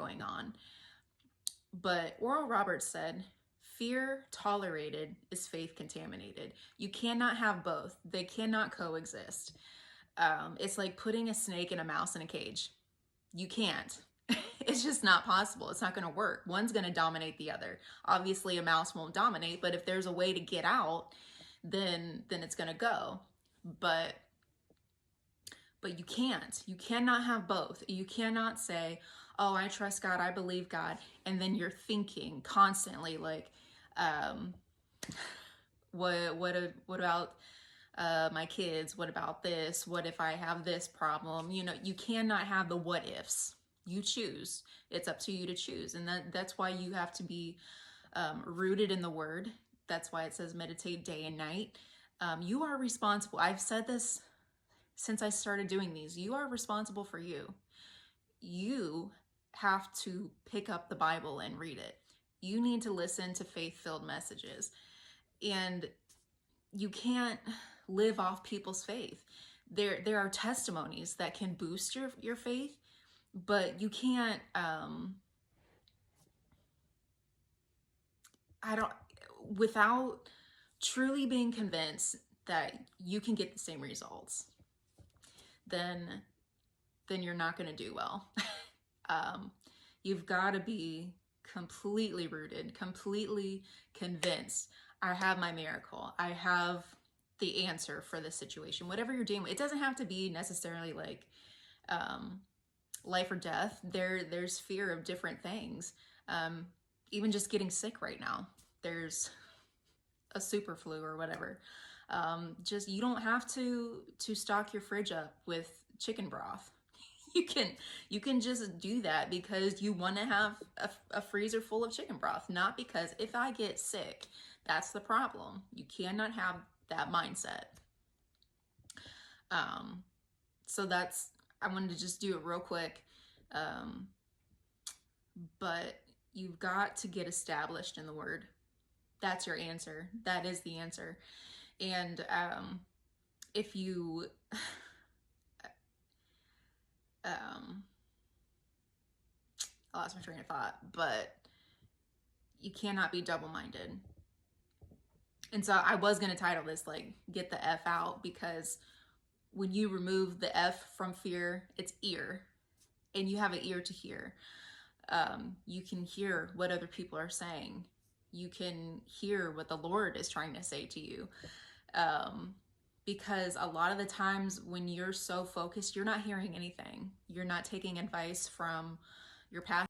going on. But Oral Roberts said, fear tolerated is faith contaminated. You cannot have both. They cannot coexist. It's like putting a snake and a mouse in a cage. You can't. It's just not possible. It's not going to work. One's going to dominate the other. Obviously, a mouse won't dominate, but if there's a way to get out, then it's going to go. But you can't. You cannot have both. You cannot say, oh, I trust God, I believe God, and then you're thinking constantly like, what about my kids? What about this? What if I have this problem? You know, you cannot have the what ifs. You choose. It's up to you to choose, and that's why you have to be rooted in the Word. That's why it says meditate day and night. You are responsible. I've said this since I started doing these. You are responsible for you. You have to pick up the Bible and read it. You need to listen to faith-filled messages. And you can't live off people's faith. There are testimonies that can boost your faith, but you can't without truly being convinced that you can get the same results, then you're not going to do well. You've got to be completely rooted, completely convinced. I have my miracle. I have the answer for this situation. Whatever you're dealing with, it doesn't have to be necessarily like life or death. There's fear of different things. Even just getting sick right now. There's a super flu or whatever. Just, you don't have to stock your fridge up with chicken broth. You can just do that because you want to have a freezer full of chicken broth, not because if I get sick, that's the problem. You cannot have that mindset. So I wanted to just do it real quick. But you've got to get established in the Word. That's your answer. That is the answer. And if you I lost my train of thought, but you cannot be double-minded. And so I was going to title this like, get the F out, because when you remove the F from fear, it's ear, and you have an ear to hear. You can hear what other people are saying. You can hear what the Lord is trying to say to you. Because a lot of the times when you're so focused, you're not hearing anything. You're not taking advice from your pastor.